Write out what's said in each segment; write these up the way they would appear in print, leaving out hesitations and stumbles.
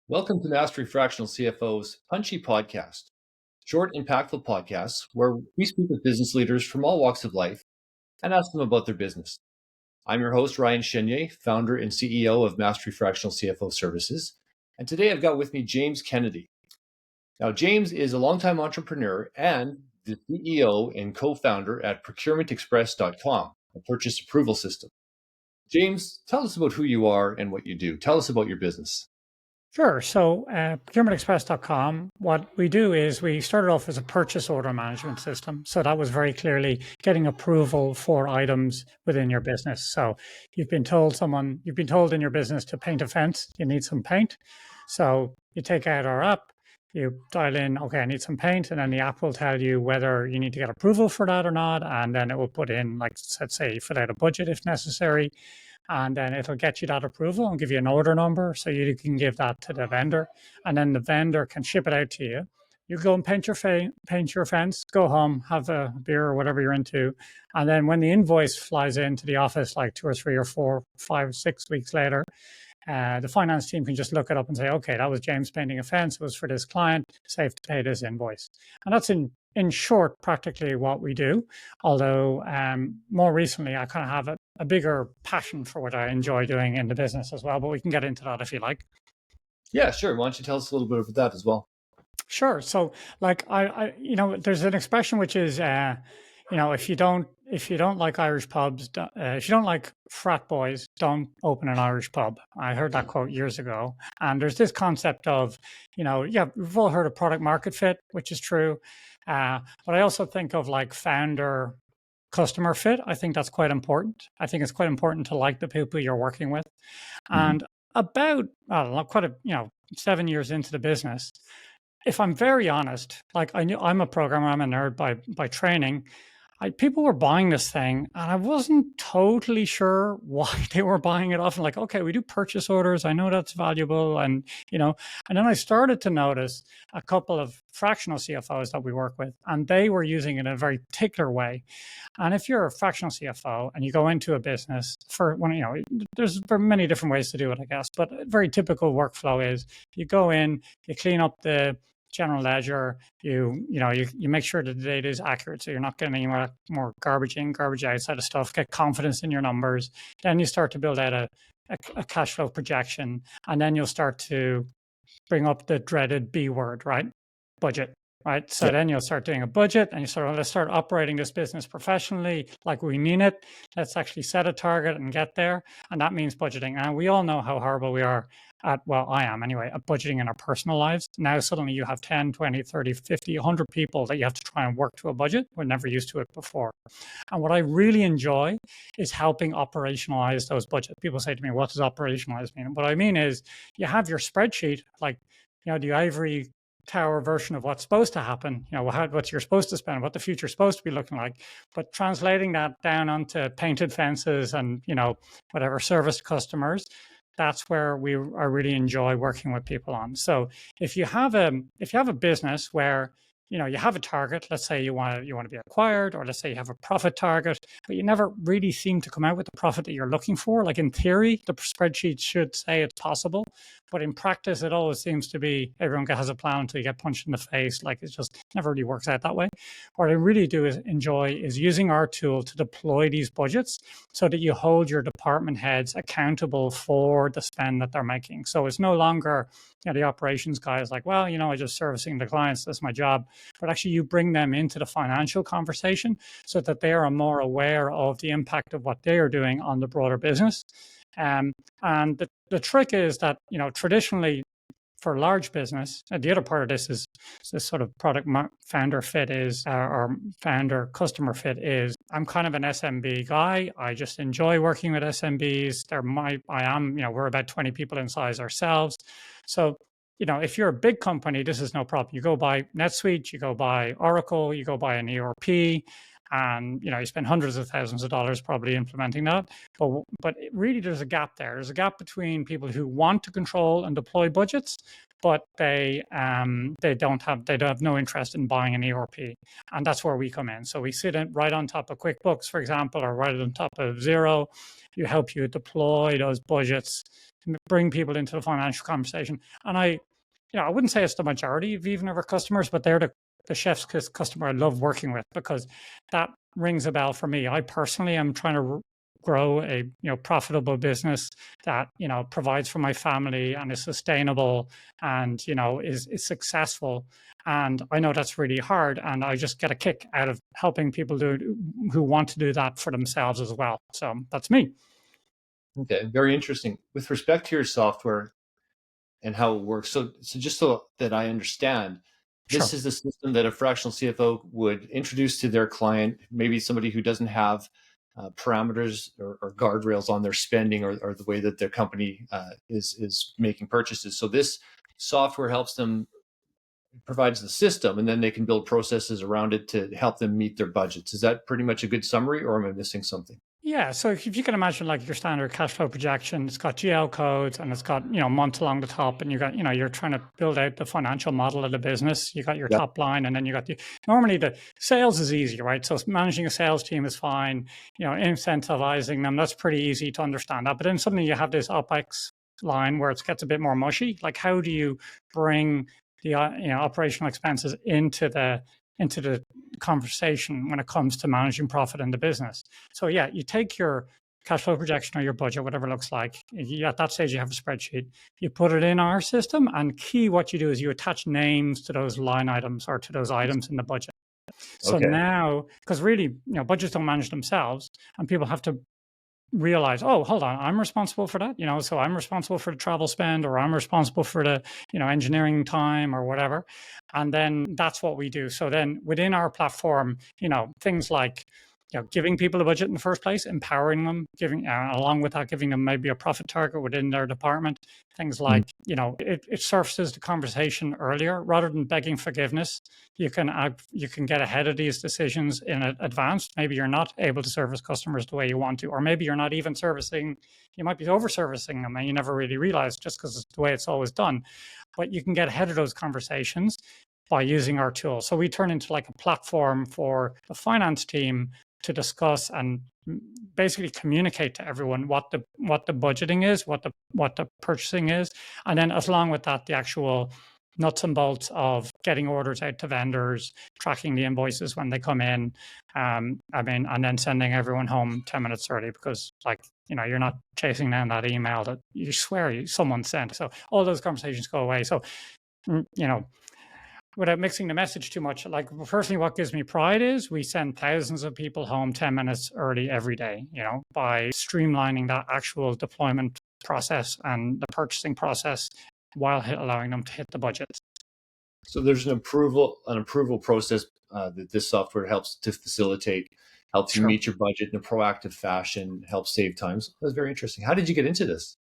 Welcome to Mastering Fractional CFO's Punchy podcast, short, impactful podcasts where we speak with business leaders from all walks of life and ask them about their business. I'm your host, Ryan Chenier, founder and CEO of Mastery Fractional CFO Services. And today I've got with me James Kennedy. Now, James is a longtime entrepreneur and the CEO and co-founder at procurementexpress.com, a purchase approval system. James, tell us about who you are and what you do. Tell us about your business. Sure. So procurementexpress.com, what we do is we started off as a purchase order management system. So that was very clearly getting approval for items within your business. So you've been told in your business to paint a fence, you need some paint. So you take out our app, you dial in, okay, I need some paint, and then the app will tell you whether you need to get approval for that or not. And then it will put in, like, let's say, fill out a budget if necessary. And then it'll get you that approval and give you an order number so you can give that to the vendor, and then the vendor can ship it out to you. You go and paint your fence, go home, have a beer or whatever you're into, and then when the invoice flies into the office, like 2 or 3 or 4, 5, 6 weeks later, the finance team can just look it up and say, okay, that was James painting a fence. It was for this client. Safe to pay this invoice. And that's in short, practically what we do. Although more recently, I kind of have a bigger passion for what I enjoy doing in the business as well. But we can get into that if you like. Yeah, sure. Why don't you tell us a little bit about that as well? Sure. So, like, there's an expression which is, if you don't like Irish pubs, if you don't like frat boys, don't open an Irish pub. I heard that quote years ago. And there's this concept of, we've all heard of product market fit, which is true. But I also think of like founder customer fit. I think that's quite important. I think it's quite important to like the people you're working with. And about, 7 years into the business, if I'm very honest, like I'm a programmer, I'm a nerd by training. People were buying this thing, and I wasn't totally sure why they were buying it off. And like, okay, we do purchase orders. I know that's valuable, and and then I started to notice a couple of fractional CFOs that we work with, and they were using it in a very particular way. And if you're a fractional CFO and you go into a business there's many different ways to do it, I guess, but a very typical workflow is you go in, you clean up the general ledger, you make sure that the data is accurate, so you're not getting any more garbage in, garbage out side of stuff. Get confidence in your numbers. Then you start to build out a cash flow projection, and then you'll start to bring up the dreaded B word, right? Budget. Right. So then you'll start doing a budget, and let's start operating this business professionally, like we mean it. Let's actually set a target and get there. And that means budgeting. And we all know how horrible we are I am anyway, at budgeting in our personal lives. Now, suddenly you have 10, 20, 30, 50, 100 people that you have to try and work to a budget. We're never used to it before. And what I really enjoy is helping operationalize those budgets. People say to me, what does operationalize mean? What I mean is you have your spreadsheet, like, the ivory tower version of what's supposed to happen, what you're supposed to spend, what the future's supposed to be looking like, but translating that down onto painted fences and, whatever service customers, that's where I really enjoy working with people on. So if you have a business where you have a target, let's say you want to be acquired, or let's say you have a profit target, but you never really seem to come out with the profit that you're looking for. Like in theory, the spreadsheet should say it's possible, but in practice, it always seems to be everyone has a plan until you get punched in the face. Like it just never really works out that way. What I really do enjoy is using our tool to deploy these budgets so that you hold your department heads accountable for the spend that they're making. So it's no longer the operations guy is like, well, I'm just servicing the clients, that's my job. But actually you bring them into the financial conversation so that they are more aware of the impact of what they are doing on the broader business. And the trick is that, traditionally for large business, the other part of this is this sort of product founder fit is, or founder customer fit is, I'm kind of an SMB guy. I just enjoy working with SMBs. We're about 20 people in size ourselves. So, if you're a big company, this is no problem. You go buy NetSuite, you go buy Oracle, you go buy an ERP, and you spend hundreds of thousands of dollars probably implementing that. But really, there's a gap there. There's a gap between people who want to control and deploy budgets, but they don't have no interest in buying an ERP, and that's where we come in. So we sit right on top of QuickBooks, for example, or right on top of Xero. You help you deploy those budgets, bring people into the financial conversation. And I wouldn't say it's the majority of even of our customers, but they're the chef's kiss customer I love working with, because that rings a bell for me. I personally am trying to grow a profitable business that provides for my family and is sustainable and is successful. And I know that's really hard, and I just get a kick out of helping people who want to do that for themselves as well. So that's me. Okay, very interesting. With respect to your software and how it works, so just so that I understand, Sure. this is the system that a fractional CFO would introduce to their client, maybe somebody who doesn't have parameters or guardrails on their spending or the way that their company is making purchases. So this software helps them, provides the system, and then they can build processes around it to help them meet their budgets. Is that pretty much a good summary, or am I missing something? Yeah, so if you can imagine like your standard cash flow projection, it's got GL codes and it's got months along the top, and you got you're trying to build out the financial model of the business. You got your Yep. top line, and then you got normally the sales is easy, right? So managing a sales team is fine. Incentivizing them, that's pretty easy to understand that. But then suddenly you have this OpEx line where it gets a bit more mushy. Like, how do you bring the operational expenses into the conversation when it comes to managing profit in the business? So yeah, you take your cash flow projection or your budget, whatever it looks like. At that stage, you have a spreadsheet. You put it in our system, and what you do is you attach names to those line items or to those items in the budget. So Okay. now, because really, budgets don't manage themselves, and people have to realize, oh, hold on, I'm responsible for that. So I'm responsible for the travel spend, or I'm responsible for the engineering time or whatever. And then that's what we do. So then within our platform, things like giving people a budget in the first place, empowering them, giving along with that, giving them maybe a profit target within their department. Things like it surfaces the conversation earlier rather than begging forgiveness. You can get ahead of these decisions in advance. Maybe you're not able to service customers the way you want to, or maybe you're not even servicing. You might be over servicing them, and you never really realize, just because it's the way it's always done. But you can get ahead of those conversations by using our tool. So we turn into like a platform for the finance team to discuss and basically communicate to everyone what the budgeting is, what the purchasing is, and then along with that, the actual nuts and bolts of getting orders out to vendors, tracking the invoices when they come in, and then sending everyone home 10 minutes early, because you're not chasing down that email that you swear someone sent. So all those conversations go away. So without mixing the message too much, like personally, what gives me pride is we send thousands of people home 10 minutes early every day, by streamlining that actual deployment process and the purchasing process while allowing them to hit the budgets. So there's an approval process that this software helps to facilitate, helps you meet your budget in a proactive fashion, helps save time. So that's very interesting. How did you get into this?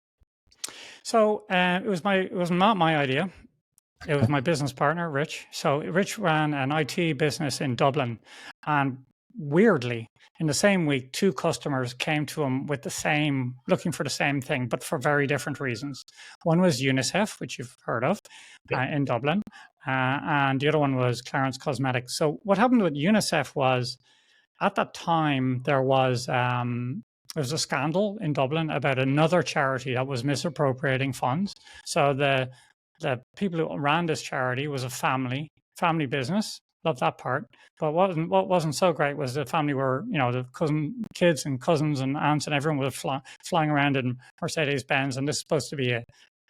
So it was not my idea. It was my business partner, Rich. So Rich ran an IT business in Dublin, and weirdly, in the same week, two customers came to him looking for the same thing, but for very different reasons. One was UNICEF, which you've heard of, in Dublin, and the other one was Clarence Cosmetics. So what happened with UNICEF was, at that time, there was a scandal in Dublin about another charity that was misappropriating funds. So the people who ran this charity was a family business. Love that part. But what wasn't so great was the family were, the kids and cousins and aunts and everyone was flying around in Mercedes Benz, and this is supposed to be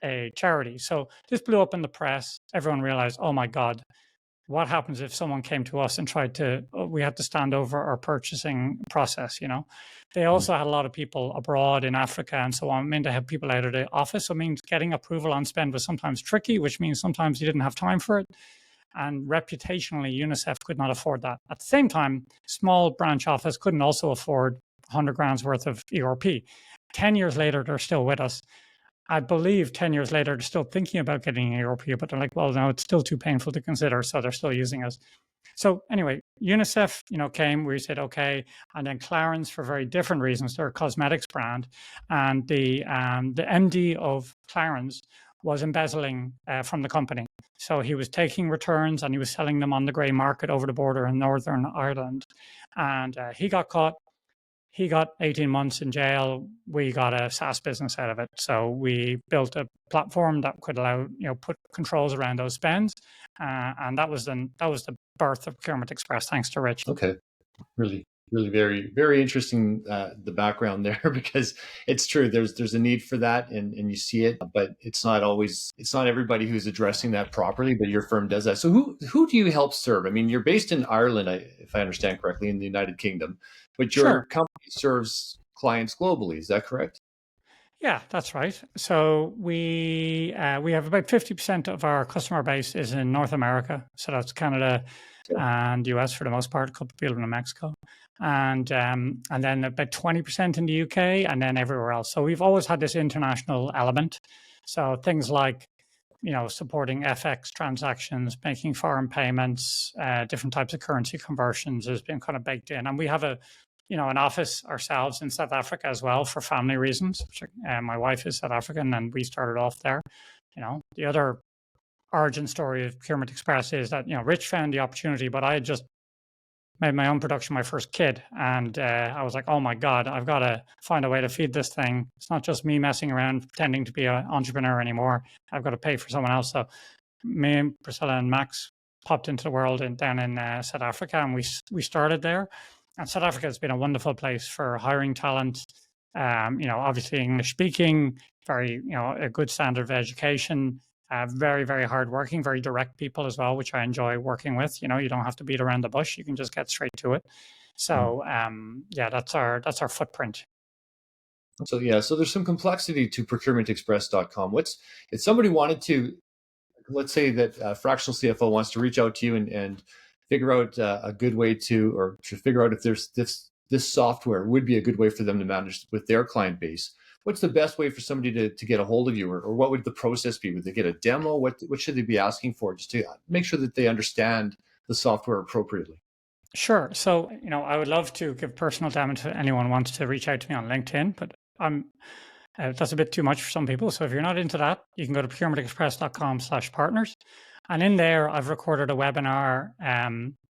a charity. So this blew up in the press. Everyone realized, oh my God, what happens if someone came to us and we had to stand over our purchasing process, They also had a lot of people abroad in Africa and so on. They have people out of the office. So it means getting approval on spend was sometimes tricky, which means sometimes you didn't have time for it. And reputationally, UNICEF could not afford that. At the same time, small branch office couldn't also afford 100 grand's worth of ERP. 10 years later, they're still with us. I believe 10 years later, they're still thinking about getting an ERP, but they're like, well, no, it's still too painful to consider. So they're still using us. So anyway, UNICEF, came. We said okay, and then Clarins for very different reasons. They're a cosmetics brand, and the MD of Clarins was embezzling from the company. So he was taking returns and he was selling them on the grey market over the border in Northern Ireland, and he got caught. He got 18 months in jail. We got a SaaS business out of it. So we built a platform that could allow, put controls around those spends. And that was the birth of Procurement Express, thanks to Rich. Okay, really, really very, very interesting, the background there, because it's true. There's a need for that, and you see it, but it's not everybody who's addressing that properly. But your firm does that. So who do you help serve? I mean, you're based in Ireland, if I understand correctly, in the United Kingdom, but your Sure. company serves clients globally. Is that correct? Yeah, that's right. So we have about 50% of our customer base is in North America. So that's Canada Okay. and US for the most part, a couple of people in Mexico. And then about 20% in the UK and then everywhere else. So we've always had this international element. So things like, supporting FX transactions, making foreign payments, different types of currency conversions has been kind of baked in. And we have an office ourselves in South Africa as well for family reasons. My wife is South African and we started off there. The other origin story of Procurement Express is that, Rich found the opportunity, but I had just made my own production, my first kid. And I was like, oh my God, I've got to find a way to feed this thing. It's not just me messing around pretending to be an entrepreneur anymore. I've got to pay for someone else. So me and Priscilla and Max popped into the world down in South Africa, and we started there. And South Africa has been a wonderful place for hiring talent. Obviously English speaking, very, a good standard of education, very, very hardworking, very direct people as well, which I enjoy working with. You don't have to beat around the bush; you can just get straight to it. So, yeah, that's our footprint. So yeah, so there's some complexity to procurementexpress.com. If somebody wanted to, let's say that a fractional CFO wants to reach out to you and figure out a good way to figure out if there's this software would be a good way for them to manage with their client base. What's the best way for somebody to get a hold of you, or what would the process be? Would they get a demo? What should they be asking for, just to make sure that they understand the software appropriately? Sure. So, I would love to give personal demo to anyone who wants to reach out to me on LinkedIn, but that's a bit too much for some people. So if you're not into that, you can go to procurementexpress.com/partners. And in there, I've recorded a webinar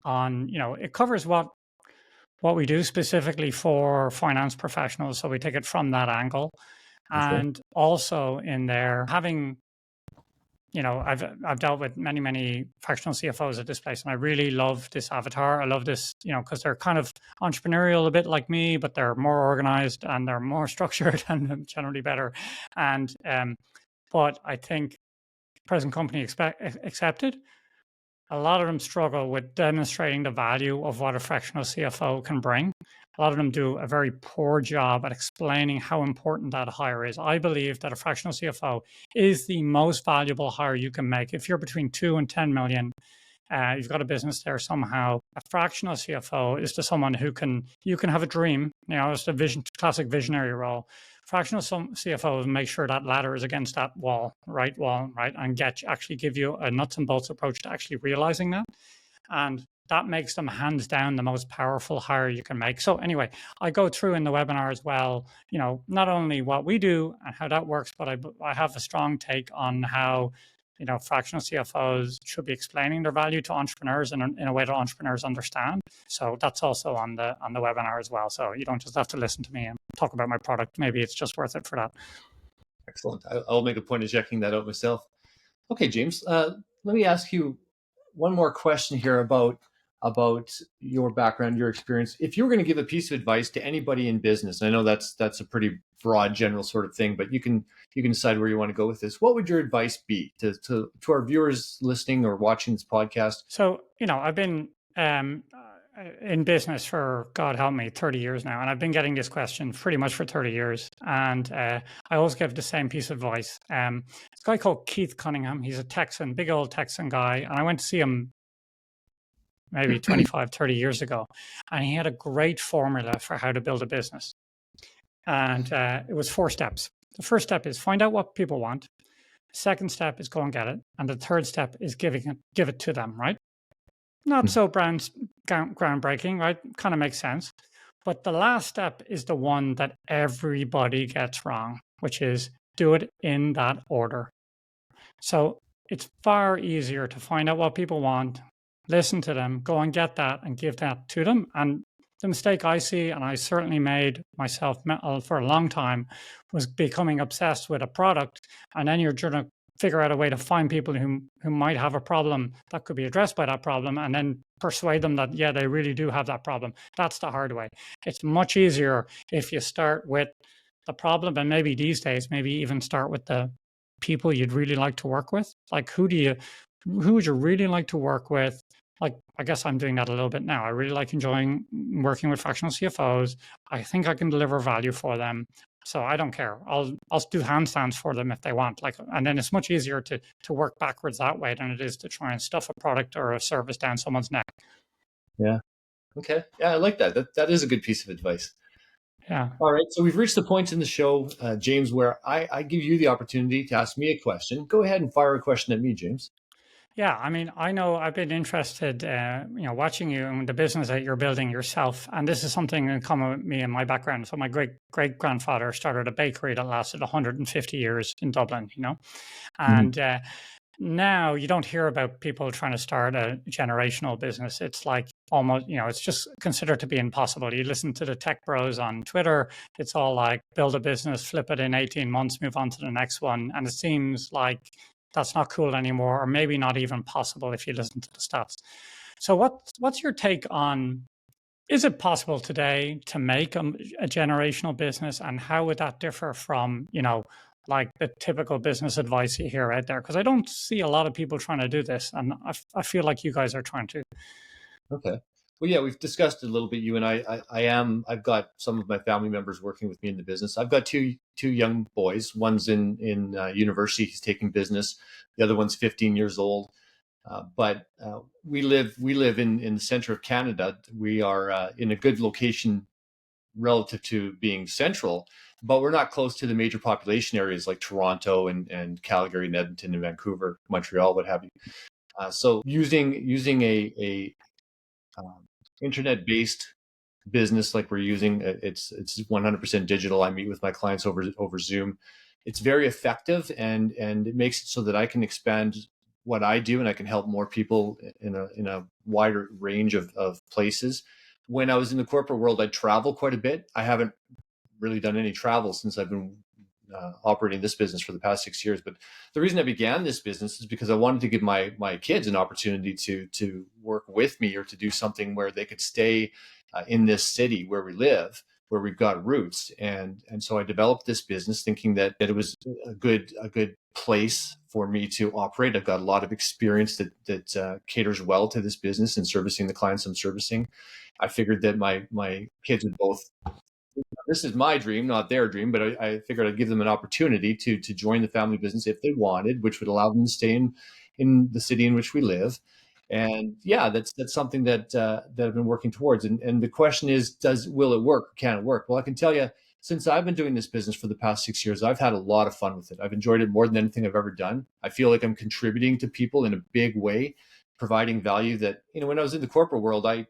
on, it covers what we do specifically for finance professionals. So we take it from that angle. Okay. And also in there, having, I've dealt with many fractional CFOs at this place, and I really love this avatar. I love this, because they're kind of entrepreneurial, a bit like me, but they're more organized and they're more structured and generally better. And but I think present company accepted, a lot of them struggle with demonstrating the value of what a fractional CFO can bring. A lot of them do a very poor job at explaining how important that hire is. I believe that a fractional CFO is the most valuable hire you can make. If you're between 2 and 10 million, you've got a business there somehow. A fractional CFO is to someone you can have a dream. It's a classic visionary role. Fractional CFOs make sure that ladder is against that wall, right, and actually give you a nuts and bolts approach to actually realizing that. And that makes them hands down the most powerful hire you can make. So anyway, I go through in the webinar as well, not only what we do and how that works, but I have a strong take on how, fractional CFOs should be explaining their value to entrepreneurs in a way that entrepreneurs understand. So that's also on the webinar as well. So you don't just have to listen to me and talk about my product. Maybe it's just worth it for that. Excellent. I'll make a point of checking that out myself. Okay, James, let me ask you one more question here about your background, your experience. If you were going to give a piece of advice to anybody in business, and I know that's a pretty broad, general sort of thing, but you can decide where you want to go with this. What would your advice be to our viewers listening or watching this podcast? So, I've been in business for, God help me, 30 years now. And I've been getting this question pretty much for 30 years. And I always give the same piece of advice. It's a guy called Keith Cunningham. He's a Texan, big old Texan guy. And I went to see him maybe 25, 30 years ago. And he had a great formula for how to build a business. And it was 4 steps. The first step is find out what people want. Second step is go and get it. And the third step is give it to them, right? Not so groundbreaking, right? Kind of makes sense. But the last step is the one that everybody gets wrong, which is do it in that order. So it's far easier to find out what people want, listen to them, go and get that and give that to them. And the mistake I see, and I certainly made myself for a long time, was becoming obsessed with a product. And then you're trying to figure out a way to find people who might have a problem that could be addressed by that problem and then persuade them that, yeah, they really do have that problem. That's the hard way. It's much easier if you start with the problem, and maybe these days, maybe even start with the people you'd really like to work with. Like who would you really like to work with? Like, I guess I'm doing that a little bit now. I really like enjoying working with fractional CFOs. I think I can deliver value for them. So I don't care. I'll do handstands for them if they want. Like, and then it's much easier to work backwards that way than it is to try and stuff a product or a service down someone's neck. Yeah. Okay. Yeah, I like that. That is a good piece of advice. Yeah. All right. So we've reached the point in the show, James, where I give you the opportunity to ask me a question. Go ahead and fire a question at me, James. Yeah, I mean, I know I've been interested, watching you and the business that you're building yourself, and this is something in common with me and my background. So my great grandfather started a bakery that lasted 150 years in Dublin, and now you don't hear about people trying to start a generational business. It's like almost, it's just considered to be impossible. You listen to the tech bros on Twitter, it's all like build a business, flip it in 18 months, move on to the next one, and it seems like that's not cool anymore, or maybe not even possible if you listen to the stats. So what's your take on, is it possible today to make a generational business, and how would that differ from, like the typical business advice you hear out there? Because I don't see a lot of people trying to do this, and I feel like you guys are trying to. Okay. Well, yeah, we've discussed it a little bit. You and I've got some of my family members working with me in the business. I've got two young boys. One's in university; he's taking business. The other one's 15 years old. But we live in the center of Canada. We are in a good location relative to being central, but we're not close to the major population areas like Toronto and Calgary and Edmonton and Vancouver, Montreal, what have you. So using a internet-based business like we're using, it's 100% digital. I meet with my clients over Zoom. It's very effective, and it makes it so that I can expand what I do, and I can help more people in a wider range of places. When I was in the corporate world, I travel quite a bit. I haven't really done any travel since I've been operating this business for the past 6 years. But the reason I began this business is because I wanted to give my kids an opportunity to work with me, or to do something where they could stay in this city where we live, where we've got roots. And so I developed this business thinking that it was a good place for me to operate. I've got a lot of experience that caters well to this business and servicing the clients I'm servicing. I figured that my kids would both, this is my dream, not their dream, but I figured I'd give them an opportunity to join the family business if they wanted, which would allow them to stay in the city in which we live. And yeah, that's something that I've been working towards. And the question is, will it work or can it work? Well, I can tell you, since I've been doing this business for the past 6 years, I've had a lot of fun with it. I've enjoyed it more than anything I've ever done. I feel like I'm contributing to people in a big way, providing value that, when I was in the corporate world, I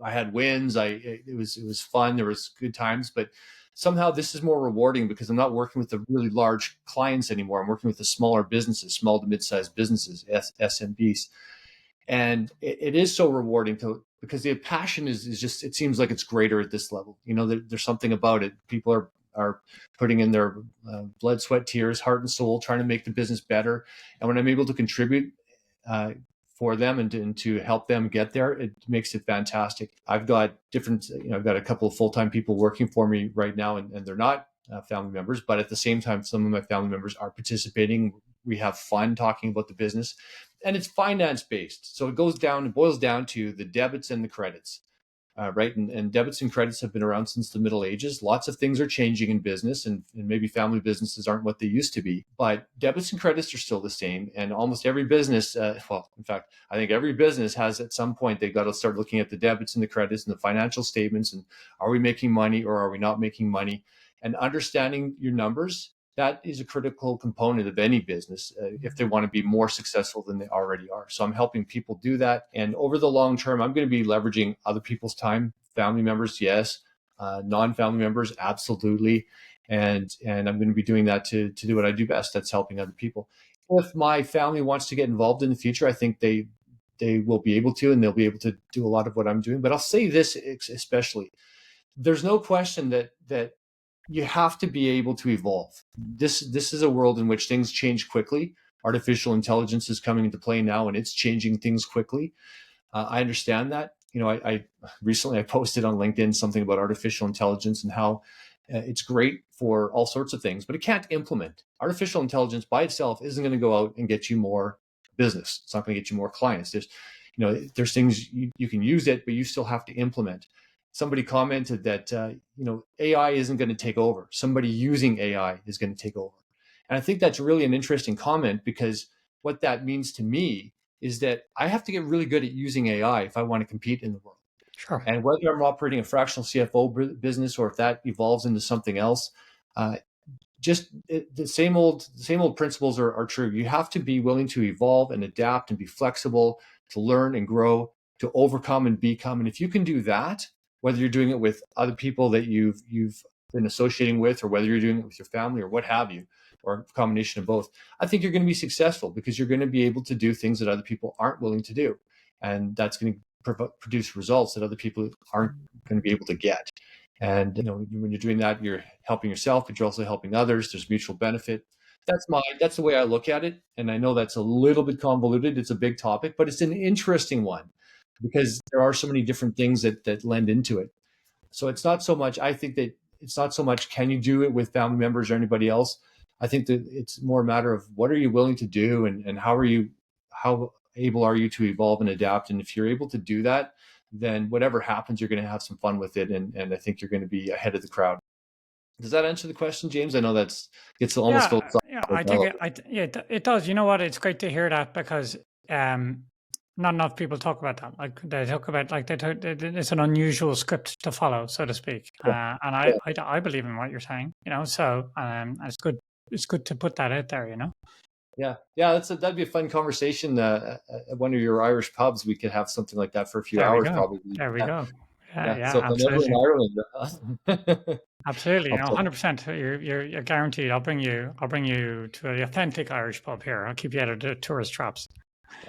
had wins. It was fun. There was good times, but somehow this is more rewarding because I'm not working with the really large clients anymore. I'm working with the smaller businesses, small to mid-sized businesses, SMBs. And it is so rewarding because the passion is just, it seems like it's greater at this level. There's something about it. People are putting in their blood, sweat, tears, heart and soul, trying to make the business better. And when I'm able to contribute for them and to help them get there, it makes it fantastic. I've got I've got a couple of full-time people working for me right now, and they're not family members, but at the same time, some of my family members are participating. We have fun talking about the business, and it's finance based. So it boils down to the debits and the credits. Right. And debits and credits have been around since the Middle Ages. Lots of things are changing in business, and maybe family businesses aren't what they used to be, but debits and credits are still the same. And almost every business, in fact, I think every business has at some point, they've got to start looking at the debits and the credits and the financial statements. And are we making money or are we not making money? And understanding your numbers that is a critical component of any business if they want to be more successful than they already are. So I'm helping people do that. And over the long term, I'm going to be leveraging other people's time, family members, yes, non-family members, absolutely. And I'm going to be doing that to do what I do best. That's helping other people. If my family wants to get involved in the future, I think they will be able to, and they'll be able to do a lot of what I'm doing. But I'll say this especially: there's no question that you have to be able to evolve. This is a world in which things change quickly. Artificial intelligence is coming into play now, and it's changing things quickly. I understand that. I recently I posted on LinkedIn something about artificial intelligence and how it's great for all sorts of things, but it can't implement. Artificial intelligence by itself isn't going to go out and get you more business. It's not going to get you more clients. There's things you can use it, but you still have to implement. Somebody commented that AI isn't going to take over. Somebody using AI is going to take over. And I think that's really an interesting comment, because what that means to me is that I have to get really good at using AI if I want to compete in the world. Sure. And whether I'm operating a fractional CFO business or if that evolves into something else, the same old principles are true. You have to be willing to evolve and adapt and be flexible, to learn and grow, to overcome and become. And if you can do that, whether you're doing it with other people that you've been associating with, or whether you're doing it with your family or what have you, or a combination of both, I think you're going to be successful, because you're going to be able to do things that other people aren't willing to do. And that's going to produce results that other people aren't going to be able to get. And when you're doing that, you're helping yourself, but you're also helping others. There's mutual benefit. That's the way I look at it. And I know that's a little bit convoluted. It's a big topic, but it's an interesting one, because there are so many different things that lend into it. So it's not so much, I think that it's not so much can you do it with family members or anybody else. I think that it's more a matter of what are you willing to do, and how able are you to evolve and adapt. And if you're able to do that, then whatever happens, you're going to have some fun with it. And I think you're going to be ahead of the crowd. Does that answer the question, James? I know it's almost Yeah, yeah, philosophical. I think it does. You know what? It's great to hear that, because not enough people talk about that. Like they talk about, like it's an unusual script to follow, so to speak. Yeah, And yeah, I believe in what you're saying. So it's good. It's good to put that out there. yeah. That'd be a fun conversation at one of your Irish pubs. We could have something like that for a few There we hours, go. probably. There we Yeah, go. Yeah, yeah. yeah, So if I'm ever absolutely. in Ireland, Absolutely, I'll tell. 100%. You're guaranteed. I'll bring you to the authentic Irish pub here. I'll keep you out of the tourist traps.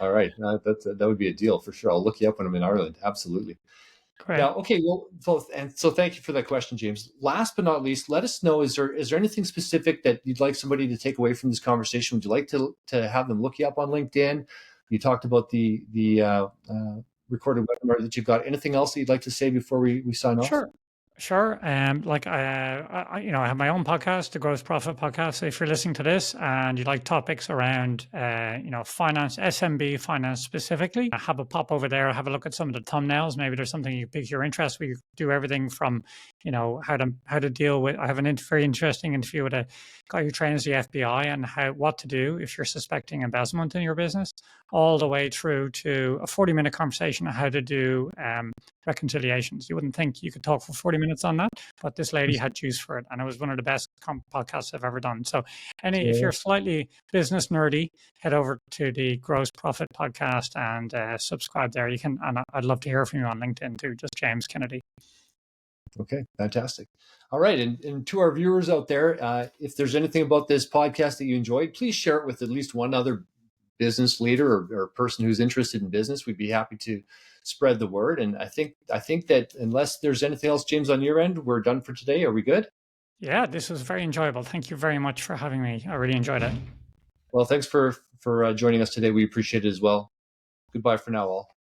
All right, that would be a deal for sure. I'll look you up when I'm in Ireland. Absolutely. Great. Now, okay, well, so thank you for that question, James. Last but not least, let us know, is there anything specific that you'd like somebody to take away from this conversation? Would you like to have them look you up on LinkedIn? You talked about the recorded webinar that you've got. Anything else that you'd like to say before we sign off? Sure. Sure. Like I have my own podcast, the Gross Profit Podcast. So if you're listening to this and you like topics around, finance, SMB finance specifically, have a pop over there. Have a look at some of the thumbnails. Maybe there's something you pique your interest. We do everything from, how to deal with. I have a very interesting interview with a guy who trains the FBI and what to do if you're suspecting embezzlement in your business, all the way through to a 40-minute conversation on how to do reconciliations. You wouldn't think you could talk for 40 minutes on that, but this lady had juice for it, and it was one of the best podcasts I've ever done. So, if Yeah. you're slightly business nerdy, head over to the Gross Profit Podcast and subscribe there. You can, and I'd love to hear from you on LinkedIn too. Just James Kennedy. Okay, fantastic. All right, and to our viewers out there, if there's anything about this podcast that you enjoyed, please share it with at least one other business leader or person who's interested in business. We'd be happy to spread the word. And I think that unless there's anything else, James, on your end, we're done for today. Are we good? Yeah, this was very enjoyable. Thank you very much for having me. I really enjoyed it. Well, thanks for joining us today. We appreciate it as well. Goodbye for now, all.